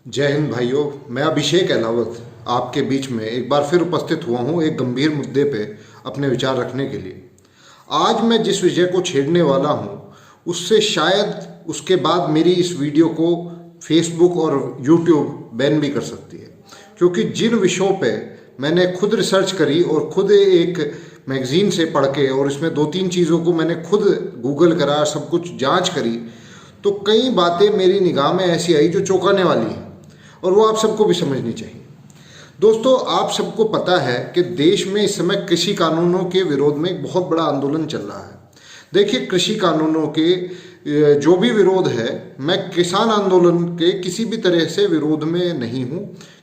जय हिंद भाइयों। मैं अभिषेक अहलावत आपके बीच में एक बार फिर उपस्थित हुआ हूं एक गंभीर मुद्दे पे अपने विचार रखने के लिए। आज मैं जिस विषय को छेड़ने वाला हूं उससे शायद उसके बाद मेरी इस वीडियो को फेसबुक और यूट्यूब बैन भी कर सकती है, क्योंकि जिन विषयों पे मैंने खुद रिसर्च करी और खुद एक मैगजीन से पढ़ के और इसमें दो तीन चीज़ों को मैंने खुद गूगल करा, सब कुछ जांच करी, तो कई बातें मेरी निगाह में ऐसी आई जो चौंकाने वाली हैं और वो आप सबको भी समझनी चाहिए। दोस्तों, आप सबको पता है कि देश में इस समय कृषि कानूनों के विरोध में एक बहुत बड़ा आंदोलन चल रहा है। देखिए, कृषि कानूनों के जो भी विरोध है, मैं किसान आंदोलन के किसी भी तरह से विरोध में नहीं हूँ।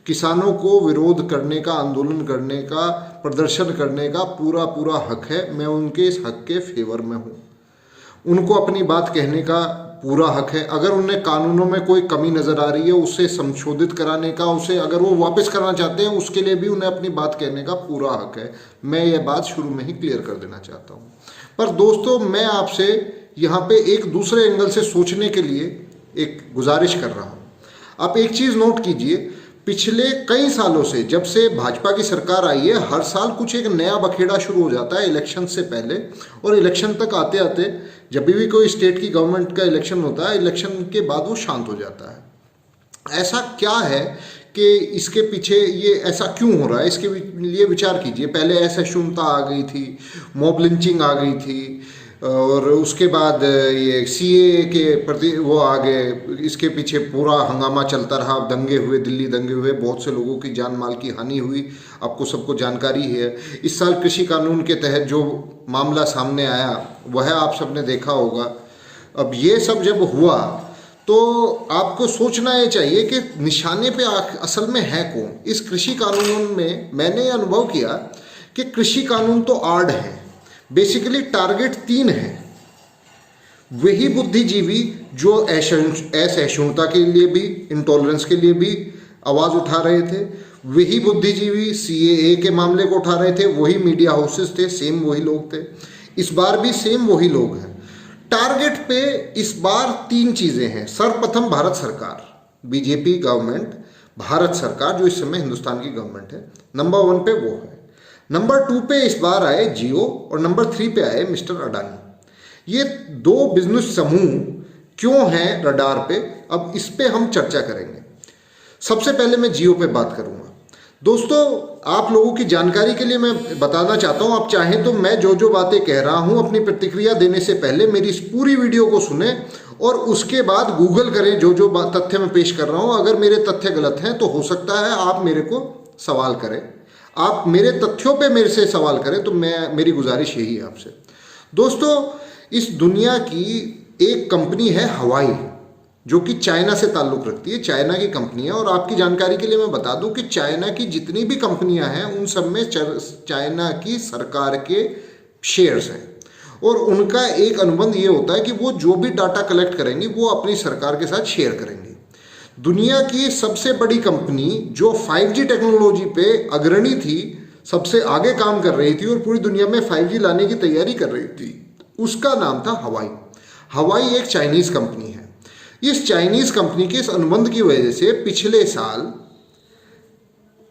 किसानों को विरोध करने का, आंदोलन करने का, प्रदर्शन करने का पूरा हक है। मैं उनके इस हक के फेवर में हूँ। उनको अपनी बात कहने का पूरा हक है। अगर उन्हें कानूनों में कोई कमी नज़र आ रही है, उसे संशोधित कराने का, उसे अगर वो वापस करना चाहते हैं, उसके लिए भी उन्हें अपनी बात कहने का पूरा हक है। मैं ये बात शुरू में ही क्लियर कर देना चाहता हूँ। पर दोस्तों, मैं आपसे यहाँ पे एक दूसरे एंगल से सोचने के लिए एक गुजारिश कर रहा हूँ। आप एक चीज़ नोट कीजिए, पिछले कई सालों से, जब से भाजपा की सरकार आई है, हर साल कुछ एक नया बखेड़ा शुरू हो जाता है इलेक्शन से पहले, और इलेक्शन तक आते आते जब भी कोई स्टेट की गवर्नमेंट का इलेक्शन होता है, इलेक्शन के बाद वो शांत हो जाता है। ऐसा क्या है कि इसके पीछे ये ऐसा क्यों हो रहा है, इसके लिए विचार कीजिए। पहले असहिष्णुता आ गई थी, मॉब लिंचिंग आ गई थी, और उसके बाद ये सीएए के प्रति वो आ गए। इसके पीछे पूरा हंगामा चलता रहा, दंगे हुए, दिल्ली दंगे हुए, बहुत से लोगों की जान माल की हानि हुई, आपको सबको जानकारी है। इस साल कृषि कानून के तहत जो मामला सामने आया वह आप सबने देखा होगा। अब ये सब जब हुआ तो आपको सोचना ये चाहिए कि निशाने पे असल में है कौन। इस कृषि कानून में मैंने ये अनुभव किया कि कृषि कानून तो आड़ है, बेसिकली टारगेट तीन है। वही बुद्धिजीवी जो असहिष्णुता के लिए भी, इंटॉलरेंस के लिए भी आवाज़ उठा रहे थे, वही बुद्धिजीवी सीएए के मामले को उठा रहे थे, वही मीडिया हाउसेस थे, सेम वही लोग थे। इस बार भी सेम वही लोग हैं। टारगेट पे इस बार तीन चीज़ें हैं। सर्वप्रथम भारत सरकार, बीजेपी गवर्नमेंट, भारत सरकार जो इस समय हिंदुस्तान की गवर्नमेंट है, नंबर 1 पे वो है। नंबर 2 पे इस बार आए जियो, और नंबर 3 पे आए मिस्टर अडानी। ये दो बिजनेस समूह क्यों हैं रडार पे, अब इस पे हम चर्चा करेंगे। सबसे पहले मैं जियो पे बात करूंगा। दोस्तों, आप लोगों की जानकारी के लिए मैं बताना चाहता हूं, आप चाहें तो मैं जो जो बातें कह रहा हूं, अपनी प्रतिक्रिया देने से पहले मेरी इस पूरी वीडियो को सुने और उसके बाद गूगल करें जो जो तथ्य मैं पेश कर रहा हूं। अगर मेरे तथ्य गलत हैं तो हो सकता है आप मेरे को सवाल करें, आप मेरे तथ्यों पे मेरे से सवाल करें, तो मेरी गुजारिश यही है आपसे। दोस्तों, इस दुनिया की एक कंपनी है हवाई, जो कि चाइना से ताल्लुक़ रखती है, चाइना की कंपनी है। और आपकी जानकारी के लिए मैं बता दूं कि चाइना की जितनी भी कंपनियां हैं उन सब में चाइना की सरकार के शेयर्स हैं, और उनका एक अनुबंध ये होता है कि वो जो भी डाटा कलेक्ट करेंगी वो अपनी सरकार के साथ शेयर करेंगी। दुनिया की सबसे बड़ी कंपनी जो 5G टेक्नोलॉजी पे अग्रणी थी, सबसे आगे काम कर रही थी और पूरी दुनिया में 5G लाने की तैयारी कर रही थी, उसका नाम था हवाई। हवाई एक चाइनीज़ कंपनी है। इस चाइनीज़ कंपनी के इस अनुबंध की वजह से पिछले साल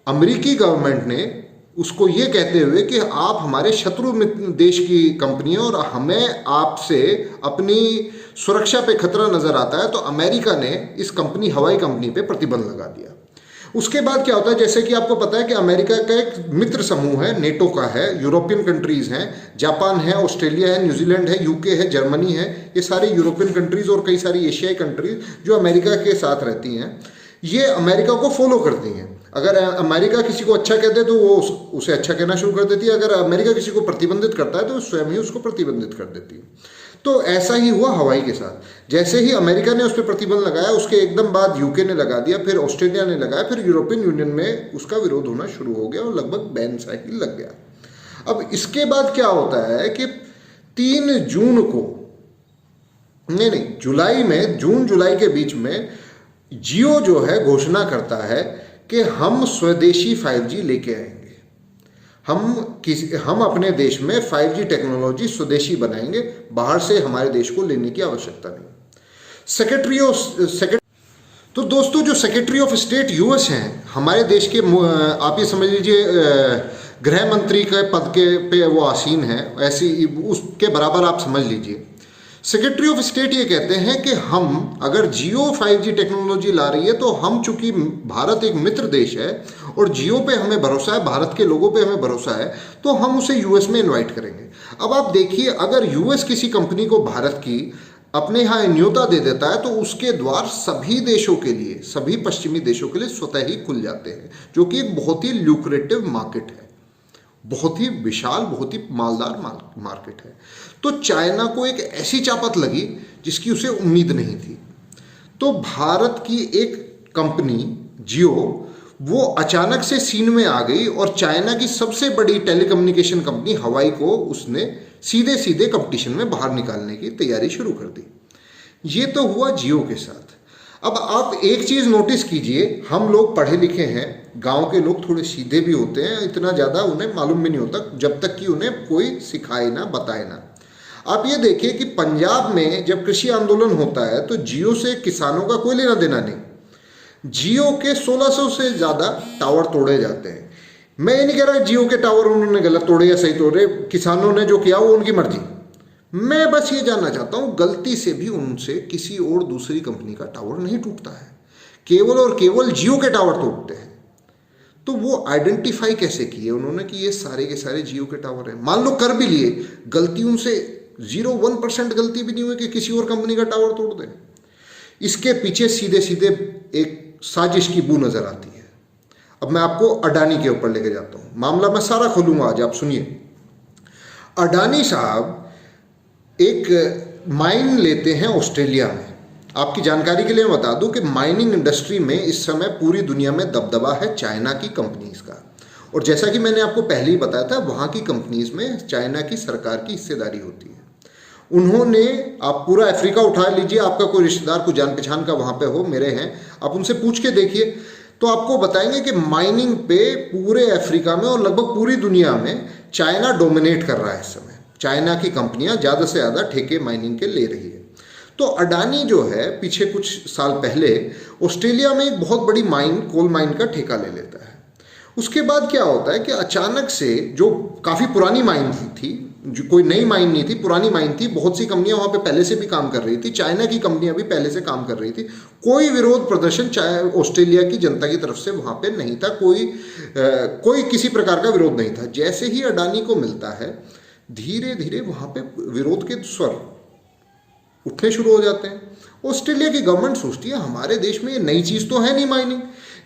अमेरिकी गवर्नमेंट ने उसको ये कहते हुए कि आप हमारे शत्रु देश की कंपनी है और हमें आपसे अपनी सुरक्षा पे खतरा नज़र आता है, तो अमेरिका ने इस कंपनी, हवाई कंपनी पे प्रतिबंध लगा दिया। उसके बाद क्या होता है, जैसे कि आपको पता है कि अमेरिका का एक मित्र समूह है, नेटो का है, यूरोपियन कंट्रीज़ हैं, जापान है, ऑस्ट्रेलिया है, न्यूजीलैंड है, यूके है, जर्मनी है, ये सारी यूरोपियन कंट्रीज़ और कई सारी एशियाई कंट्रीज़ जो अमेरिका के साथ रहती हैं, ये अमेरिका को फॉलो करती हैं। अगर अमेरिका किसी को अच्छा कहते हैं तो वो उसे अच्छा कहना शुरू कर देती है, अगर अमेरिका किसी को प्रतिबंधित करता है तो स्वयं ही उसको प्रतिबंधित कर देती है। तो ऐसा ही हुआ हवाई के साथ। जैसे ही अमेरिका ने उस पर प्रतिबंध लगाया, उसके एकदम बाद यूके ने लगा दिया, फिर ऑस्ट्रेलिया ने लगाया, फिर यूरोपियन यूनियन में उसका विरोध होना शुरू हो गया और लगभग बैन सा ही लग गया। अब इसके बाद क्या होता है कि 3 जून को, नहीं जुलाई में, जून जुलाई के बीच में जियो जो है घोषणा करता है कि हम स्वदेशी 5G लेके आएंगे। हम अपने देश में 5G टेक्नोलॉजी स्वदेशी बनाएंगे, बाहर से हमारे देश को लेने की आवश्यकता नहीं। तो दोस्तों, जो सेक्रेटरी ऑफ स्टेट यूएस हैं हमारे देश के, आप ये समझ लीजिए गृह मंत्री के पद के पे वो आसीन हैं, ऐसी उसके बराबर आप समझ लीजिए। सेक्रेटरी ऑफ स्टेट ये कहते हैं कि हम अगर जियो 5G टेक्नोलॉजी ला रही है तो हम, चूंकि भारत एक मित्र देश है और जियो पे हमें भरोसा है, भारत के लोगों पे हमें भरोसा है, तो हम उसे यूएस में इनवाइट करेंगे। अब आप देखिए, अगर यूएस किसी कंपनी को भारत की अपने यहाँ न्योता दे देता है तो उसके द्वार सभी देशों के लिए, सभी पश्चिमी देशों के लिए स्वतः ही खुल जाते हैं, जो कि एक बहुत ही ल्यूक्रेटिव मार्केट है, बहुत ही विशाल, बहुत ही मालदार मार्केट है। तो चाइना को एक ऐसी चापत लगी जिसकी उसे उम्मीद नहीं थी। तो भारत की एक कंपनी जियो वो अचानक से सीन में आ गई और चाइना की सबसे बड़ी टेलीकम्युनिकेशन कंपनी हवाई को उसने सीधे सीधे कंपटीशन में बाहर निकालने की तैयारी शुरू कर दी। ये तो हुआ जियो के साथ। अब आप एक चीज़ नोटिस कीजिए, हम लोग पढ़े लिखे हैं, गांव के लोग थोड़े सीधे भी होते हैं, इतना ज़्यादा उन्हें मालूम भी नहीं होता जब तक कि उन्हें कोई सिखाए ना, बताए ना। आप ये देखिए कि पंजाब में जब कृषि आंदोलन होता है तो जियो से किसानों का कोई लेना देना नहीं। जियो के 1600 से ज़्यादा टावर तोड़े जाते हैं। मैं ये नहीं कह रहा जियो के टावर उन्होंने गलत तोड़े या सही तोड़े, किसानों ने जो किया वो उनकी मर्जी। मैं बस ये जानना चाहता हूँ, गलती से भी उनसे किसी और दूसरी कंपनी का टावर नहीं टूटता है, केवल और केवल जियो के टावर टूटते हैं। तो वो आइडेंटिफाई कैसे किए उन्होंने कि ये सारे के सारे जियो के टावर हैं? मान लो कर भी लिए, गलती उनसे 0.1% गलती भी नहीं हुई कि किसी और कंपनी का टावर तोड़ दें। इसके पीछे सीधे सीधे एक साजिश की बू नजर आती है। अब मैं आपको अडानी के ऊपर लेके जाता हूँ, मामला मैं सारा खोलूंगा आज, आप सुनिए। अडानी साहब एक माइन लेते हैं ऑस्ट्रेलिया में। आपकी जानकारी के लिए मैं बता दूं कि माइनिंग इंडस्ट्री में इस समय पूरी दुनिया में दबदबा है चाइना की कंपनीज का। और जैसा कि मैंने आपको पहले ही बताया था, वहाँ की कंपनीज में चाइना की सरकार की हिस्सेदारी होती है। उन्होंने, आप पूरा अफ्रीका उठा लीजिए, आपका कोई रिश्तेदार को जान पहचान का वहाँ पे हो, मेरे हैं, आप उनसे पूछ के देखिए तो आपको बताएंगे कि माइनिंग पे पूरे अफ्रीका में और लगभग पूरी दुनिया में चाइना डोमिनेट कर रहा है इस समय। चाइना की कंपनियां ज़्यादा से ज़्यादा ठेके माइनिंग के ले रही है। तो अडानी जो है पीछे कुछ साल पहले ऑस्ट्रेलिया में एक बहुत बड़ी माइन, कोल माइन का ठेका ले लेता है। उसके बाद क्या होता है कि अचानक से, जो काफ़ी पुरानी माइन थी, जो कोई नई माइन नहीं थी, पुरानी माइन थी, बहुत सी कंपनियां वहाँ पे पहले से भी काम कर रही थी, चाइना की कंपनियां भी पहले से काम कर रही थी, कोई विरोध प्रदर्शन चाहे ऑस्ट्रेलिया की जनता की तरफ से वहाँ पे नहीं था, कोई किसी प्रकार का विरोध नहीं था। जैसे ही अडानी को मिलता है, धीरे धीरे वहाँ पे विरोध के स्वर उठने शुरू हो जाते हैं। ऑस्ट्रेलिया की गवर्नमेंट सोचती है हमारे देश में ये नई चीज़ तो है नहीं माइनिंग,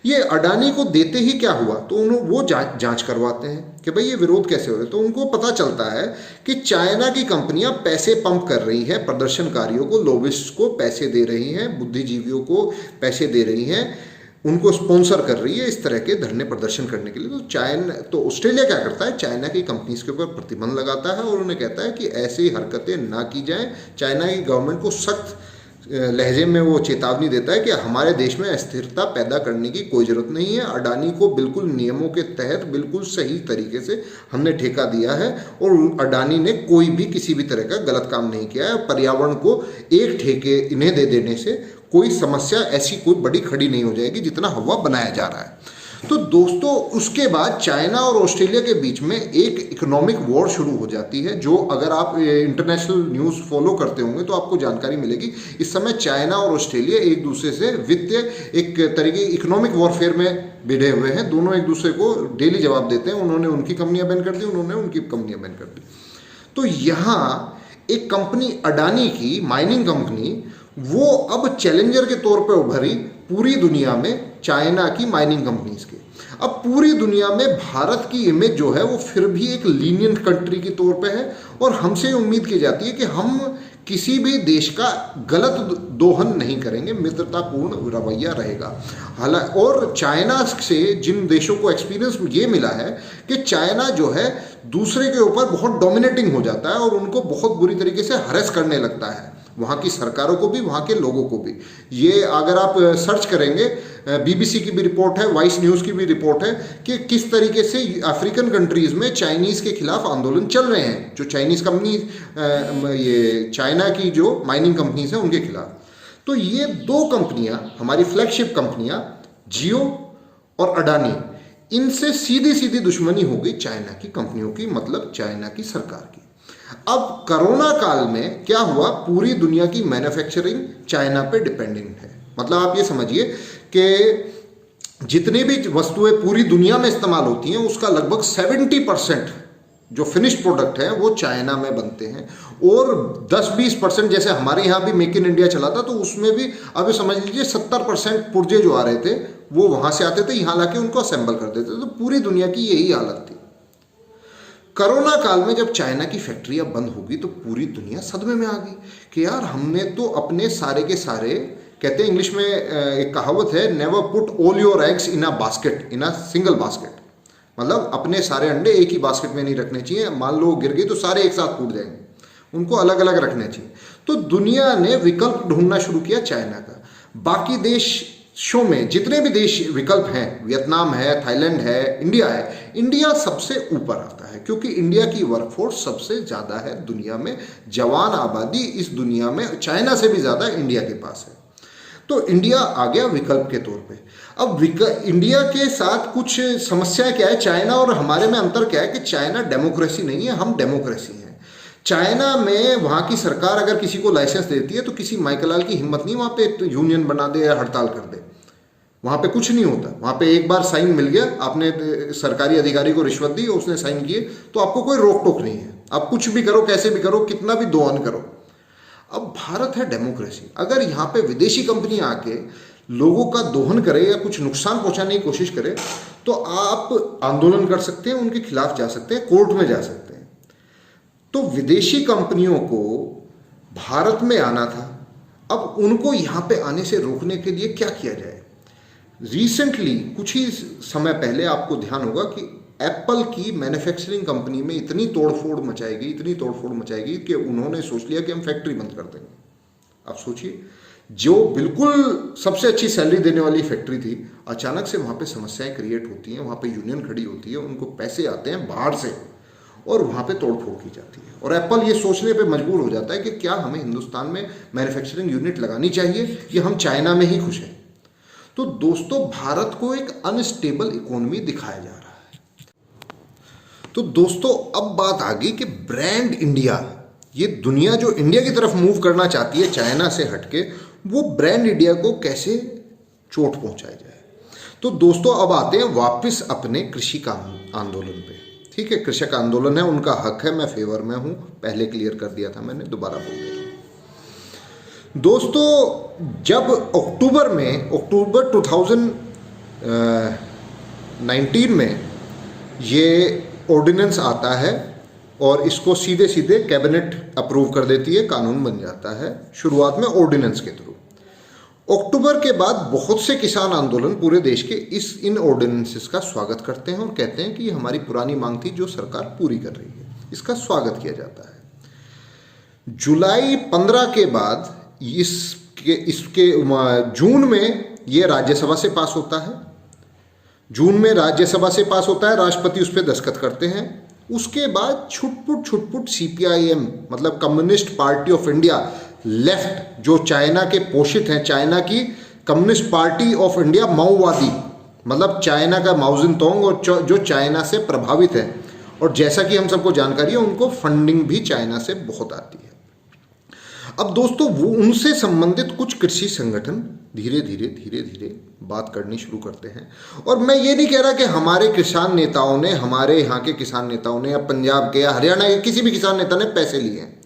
ये अडानी को देते ही क्या हुआ, तो वो जांच करवाते हैं कि भाई ये विरोध कैसे हो रहे। तो उनको पता चलता है कि चाइना की कंपनियां पैसे पंप कर रही हैं, प्रदर्शनकारियों को, लोबिस्ट को पैसे दे रही हैं, बुद्धिजीवियों को पैसे दे रही हैं, उनको स्पॉन्सर कर रही है इस तरह के धरने प्रदर्शन करने के लिए। तो ऑस्ट्रेलिया क्या करता है, चाइना की कंपनीज के ऊपर प्रतिबंध लगाता है और उन्हें कहता है कि ऐसी हरकतें ना की जाएं। चाइना की गवर्नमेंट को सख्त लहजे में वो चेतावनी देता है कि हमारे देश में अस्थिरता पैदा करने की कोई ज़रूरत नहीं है। अडानी को बिल्कुल नियमों के तहत, बिल्कुल सही तरीके से हमने ठेका दिया है और अडानी ने कोई भी किसी भी तरह का गलत काम नहीं किया है। पर्यावरण को एक ठेके इन्हें दे देने से कोई समस्या ऐसी कोई बड़ी खड़ी नहीं हो जाएगी जितना हवा बनाया जा रहा है। तो दोस्तों, उसके बाद चाइना और ऑस्ट्रेलिया के बीच में एक इकोनॉमिक वॉर शुरू हो जाती है, जो अगर आप इंटरनेशनल न्यूज़ फॉलो करते होंगे तो आपको जानकारी मिलेगी। इस समय चाइना और ऑस्ट्रेलिया एक दूसरे से वित्तीय एक तरीके इकोनॉमिक वॉरफेयर में भिड़े हुए हैं। दोनों एक दूसरे को डेली जवाब देते हैं। उन्होंने उनकी कंपनियां बैन कर दी, उन्होंने उनकी कंपनियां बैन कर दी। तो यहाँ एक कंपनी अडानी की माइनिंग कंपनी, वो अब चैलेंजर के तौर पर उभरी पूरी दुनिया में चाइना की माइनिंग कंपनीज के। अब पूरी दुनिया में भारत की इमेज जो है वो फिर भी एक लीनियंट कंट्री के तौर पे है और हमसे उम्मीद की जाती है कि हम किसी भी देश का गलत दोहन नहीं करेंगे, मित्रतापूर्ण रवैया रहेगा। हालांकि और चाइना से जिन देशों को एक्सपीरियंस ये मिला है कि चाइना जो है दूसरे के ऊपर बहुत डोमिनेटिंग हो जाता है और उनको बहुत बुरी तरीके से हरेस करने लगता है, वहाँ की सरकारों को भी, वहाँ के लोगों को भी। ये अगर आप सर्च करेंगे, बीबीसी की भी रिपोर्ट है, वाइस न्यूज़ की भी रिपोर्ट है कि किस तरीके से अफ्रीकन कंट्रीज़ में चाइनीज़ के खिलाफ आंदोलन चल रहे हैं, जो चाइनीज़ कंपनी, ये चाइना की जो माइनिंग कंपनीज हैं उनके खिलाफ। तो ये दो कंपनियां, हमारी फ्लैगशिप कंपनियां जियो और अडानी, इनसे सीधी सीधी दुश्मनी हो गई चाइना की कंपनियों की, मतलब चाइना की सरकार की। अब कोरोना काल में क्या हुआ, पूरी दुनिया की मैन्युफैक्चरिंग चाइना पे डिपेंडेंट है। मतलब आप ये समझिए कि जितनी भी वस्तुएं पूरी दुनिया में इस्तेमाल होती हैं उसका लगभग 70% जो फिनिश्ड प्रोडक्ट है वो चाइना में बनते हैं, और 10-20% जैसे हमारे यहाँ भी मेक इन इंडिया चला था, तो उसमें भी अभी समझ लीजिए 70% पुर्जे जो आ रहे थे वो वहाँ से आते थे, यहाँ लाके उनको असेंबल कर देते थे। तो पूरी दुनिया की यही हालत थी। कोरोना काल में जब चाइना की फैक्ट्रियाँ बंद होगी तो पूरी दुनिया सदमे में आ गई कि यार हमने तो अपने सारे के सारे, कहते हैं इंग्लिश में एक कहावत है, never put all your eggs in a basket, in a single basket. मतलब अपने सारे अंडे एक ही बास्केट में नहीं रखने चाहिए। मान लो गिर गई तो सारे एक साथ फूट जाएंगे, उनको अलग अलग रखने चाहिए। तो दुनिया ने विकल्प ढूंढना शुरू किया चाइना का। बाकी देशों में जितने भी देश विकल्प हैं, वियतनाम है, थाईलैंड है, इंडिया है, इंडिया सबसे ऊपर आता है क्योंकि इंडिया की वर्कफोर्स सबसे ज़्यादा है दुनिया में, जवान आबादी इस दुनिया में चाइना से भी ज़्यादा इंडिया के पास है। तो इंडिया आ गया विकल्प के तौर पे। अब इंडिया के साथ कुछ समस्या क्या है, चाइना और हमारे में अंतर क्या है कि चाइना डेमोक्रेसी नहीं है, हम डेमोक्रेसी हैं। चाइना में वहाँ की सरकार अगर किसी को लाइसेंस देती है तो किसी माइकलाल की हिम्मत नहीं वहाँ पे तो यूनियन बना दे या हड़ताल कर दे, वहाँ पे कुछ नहीं होता। वहाँ पे एक बार साइन मिल गया, आपने सरकारी अधिकारी को रिश्वत दी, उसने साइन किए, तो आपको कोई रोक टोक नहीं है, आप कुछ भी करो, कैसे भी करो, कितना भी दोहन करो। अब भारत है डेमोक्रेसी, अगर यहाँ पे विदेशी कंपनी आके लोगों का दोहन करे या कुछ नुकसान पहुंचाने की कोशिश करे तो आप आंदोलन कर सकते हैं, उनके खिलाफ जा सकते हैं, कोर्ट में जा सकते हैं। तो विदेशी कंपनियों को भारत में आना था, अब उनको यहाँ पे आने से रोकने के लिए क्या किया जाए। रिसेंटली कुछ ही समय पहले आपको ध्यान होगा कि एप्पल की मैन्युफैक्चरिंग कंपनी में इतनी तोड़फोड़ मचाएगी कि उन्होंने सोच लिया कि हम फैक्ट्री बंद कर देंगे। आप सोचिए, जो बिल्कुल सबसे अच्छी सैलरी देने वाली फैक्ट्री थी, अचानक से वहाँ पे समस्याएं क्रिएट होती हैं, वहाँ पे यूनियन खड़ी होती है, उनको पैसे आते हैं बाहर से और वहाँ पे तोड़फोड़ की जाती है। और एप्पल ये सोचने पे मजबूर हो जाता है कि क्या हमें हिंदुस्तान में मैन्युफैक्चरिंग यूनिट लगानी चाहिए या हम चाइना में ही खुश हैं। तो दोस्तों, भारत को एक अनस्टेबल इकोनॉमी दिखाया जा रहा है। तो दोस्तों, अब बात आ गई कि ब्रांड इंडिया, ये दुनिया जो इंडिया की तरफ मूव करना चाहती है चाइना से हटके, वो ब्रांड इंडिया को कैसे चोट पहुंचाया जाए। तो दोस्तों, अब आते हैं वापस अपने कृषि का आंदोलन पे। ठीक है, कृषक आंदोलन है, उनका हक है, मैं फेवर में हूं, पहले क्लियर कर दिया था मैंने, दोबारा बोल दे रहा हूं। दोस्तों, जब अक्टूबर 2019 में ये ऑर्डिनेंस आता है और इसको सीधे सीधे कैबिनेट अप्रूव कर देती है, कानून बन जाता है, शुरुआत में ऑर्डिनेंस के थ्रू। अक्टूबर के बाद बहुत से किसान आंदोलन पूरे देश के इन ऑर्डिनेंसेस का स्वागत करते हैं और कहते हैं कि ये हमारी पुरानी मांग थी जो सरकार पूरी कर रही है, इसका स्वागत किया जाता है। जुलाई 15 के बाद इसके जून में ये राज्यसभा से पास होता है। जून में राज्यसभा से पास होता है, राष्ट्रपति उस पर दस्तखत करते हैं। उसके बाद छुटपुट CPIM मतलब communist party of India, left, जो चाइना के पोषित हैं, चाइना की कम्युनिस्ट पार्टी ऑफ इंडिया, माओवादी, मतलब चाइना का माओ जेडुंग, और जो चाइना से प्रभावित है, और जैसा कि हम सबको जानकारी है उनको फंडिंग भी चाइना से बहुत आती है। अब दोस्तों, वो उनसे संबंधित कुछ कृषि संगठन धीरे धीरे बात करनी शुरू करते हैं। और मैं ये नहीं कह रहा कि हमारे किसान नेताओं ने, हमारे यहाँ के किसान नेताओं ने या पंजाब के या हरियाणा के किसी भी किसान नेता ने पैसे लिए हैं।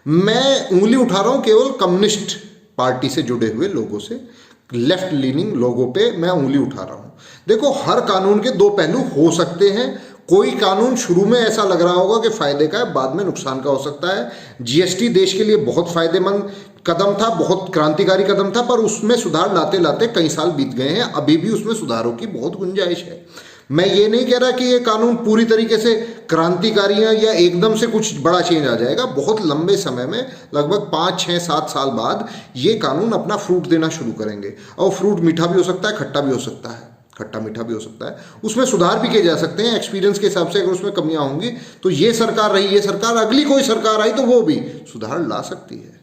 मैं उंगली उठा रहा हूँ केवल कम्युनिस्ट पार्टी से जुड़े हुए लोगों से, लेफ्ट लीनिंग लोगों पे मैं उंगली उठा रहा हूँ। देखो, हर कानून के दो पहलू हो सकते हैं। कोई कानून शुरू में ऐसा लग रहा होगा कि फायदे का है, बाद में नुकसान का हो सकता है। GST देश के लिए बहुत फायदेमंद कदम था, बहुत क्रांतिकारी कदम था, पर उसमें सुधार लाते लाते कई साल बीत गए हैं, अभी भी उसमें सुधारों की बहुत गुंजाइश है। मैं ये नहीं कह रहा कि ये कानून पूरी तरीके से क्रांतिकारी है या एकदम से कुछ बड़ा चेंज आ जाएगा। बहुत लंबे समय में, लगभग 5, 6, 7 साल बाद ये कानून अपना फ्रूट देना शुरू करेंगे। और फ्रूट मीठा भी हो सकता है, खट्टा भी हो सकता है, खट्टा मीठा भी हो सकता है। उसमें सुधार भी किए जा सकते हैं एक्सपीरियंस के हिसाब से। अगर उसमें कमियां होंगी तो ये सरकार रही, ये सरकार, अगली कोई सरकार आई तो वो भी सुधार ला सकती है।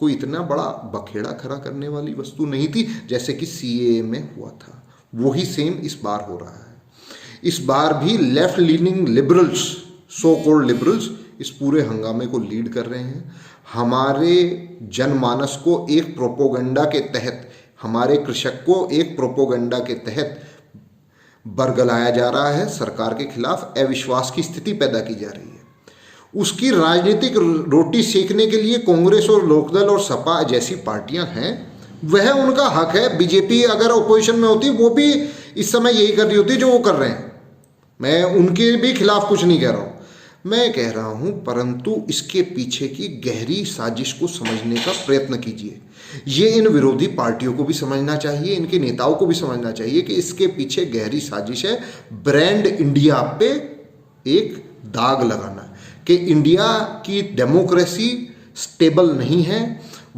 कोई इतना बड़ा बखेड़ा खड़ा करने वाली वस्तु नहीं थी जैसे कि सीएए में हुआ था। वही सेम इस बार हो रहा है। इस बार भी left leaning liberals, so called liberals, इस पूरे हंगामे को लीड कर रहे हैं। हमारे जनमानस को एक प्रोपोगंडा के तहत, हमारे कृषक को एक प्रोपोगंडा के तहत बरगलाया जा रहा है, सरकार के खिलाफ अविश्वास की स्थिति पैदा की जा रही है। उसकी राजनीतिक रोटी सेकने के लिए कांग्रेस और लोकदल और सपा जैसी पार्टियां हैं, वह उनका हक है। बीजेपी अगर ओपोजिशन में होती वो भी इस समय यही कर रही होती जो वो कर रहे हैं। मैं उनके भी खिलाफ कुछ नहीं कह रहा हूँ, मैं कह रहा हूँ परंतु इसके पीछे की गहरी साजिश को समझने का प्रयत्न कीजिए। ये इन विरोधी पार्टियों को भी समझना चाहिए, इनके नेताओं को भी समझना चाहिए कि इसके पीछे गहरी साजिश है ब्रांड इंडिया पे एक दाग लगाना, कि इंडिया की डेमोक्रेसी स्टेबल नहीं है।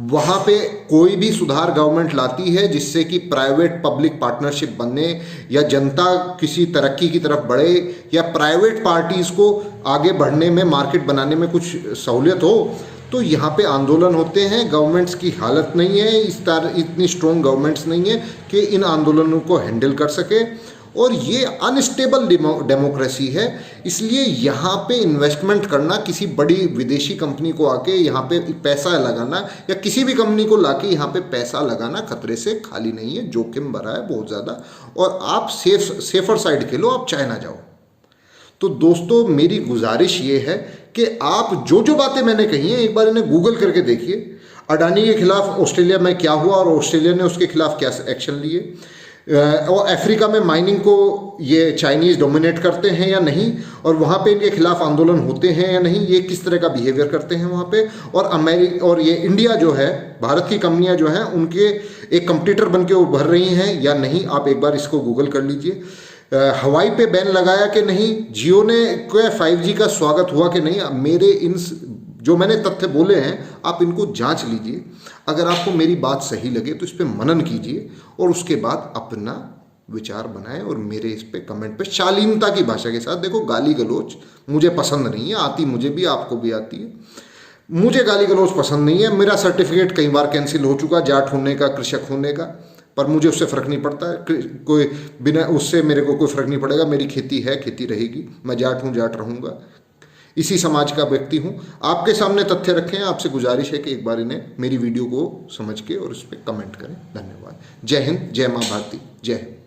वहाँ पे कोई भी सुधार गवर्नमेंट लाती है जिससे कि प्राइवेट पब्लिक पार्टनरशिप बनने या जनता किसी तरक्की की तरफ बढ़े या प्राइवेट पार्टीज़ को आगे बढ़ने में, मार्केट बनाने में कुछ सहूलियत हो, तो यहाँ पे आंदोलन होते हैं। गवर्नमेंट्स की हालत नहीं है, इतनी स्ट्रॉन्ग गवर्नमेंट्स नहीं है कि इन आंदोलनों को हैंडल कर सके, और ये अनस्टेबल डेमोक्रेसी है। इसलिए यहाँ पे इन्वेस्टमेंट करना, किसी बड़ी विदेशी कंपनी को आके यहाँ पे पैसा लगाना या किसी भी कंपनी को लाके यहाँ पे पैसा लगाना खतरे से खाली नहीं है, जोखिम भरा है बहुत ज़्यादा। और आप सेफर साइड खेलो, आप चाइना जाओ। तो दोस्तों मेरी गुजारिश ये है कि आप जो जो बातें मैंने कही हैं एक बार इन्हें गूगल करके देखिए। अडानी के खिलाफ ऑस्ट्रेलिया में क्या हुआ और ऑस्ट्रेलिया ने उसके खिलाफ क्या एक्शन लिए, और अफ्रीका में माइनिंग को ये चाइनीज़ डोमिनेट करते हैं या नहीं, और वहाँ पे इनके खिलाफ आंदोलन होते हैं या नहीं, ये किस तरह का बिहेवियर करते हैं वहाँ पे। और अमेरिका और ये इंडिया जो है, भारत की कंपनियाँ जो हैं उनके एक कंपटीटर बन के उभर रही हैं या नहीं, आप एक बार इसको गूगल कर लीजिए। हवाई पे बैन लगाया कि नहीं, जियो ने क्या 5G का स्वागत हुआ कि नहीं, मेरे इन जो मैंने तथ्य बोले हैं आप इनको जांच लीजिए। अगर आपको मेरी बात सही लगे तो इस पे मनन कीजिए और उसके बाद अपना विचार बनाएं और मेरे इस पे कमेंट पे शालीनता की भाषा के साथ, देखो गाली गलौज मुझे पसंद नहीं है, आती मुझे भी, आपको भी आती है, मुझे गाली गलौज पसंद नहीं है। मेरा सर्टिफिकेट कई बार कैंसिल हो चुका जाट होने का, कृषक होने का, पर मुझे उससे फ़र्क नहीं पड़ता है, कोई बिना उससे मेरे को कोई फ़र्क नहीं पड़ेगा। मेरी खेती है, खेती रहेगी, मैं जाट हूँ, जाट रहूँगा, इसी समाज का व्यक्ति हूँ। आपके सामने तथ्य रखे हैं, आपसे गुजारिश है कि एक बार इन्हें मेरी वीडियो को समझ के और इस पर कमेंट करें। धन्यवाद। जय हिंद, जय माँ भारती, जय हिंद।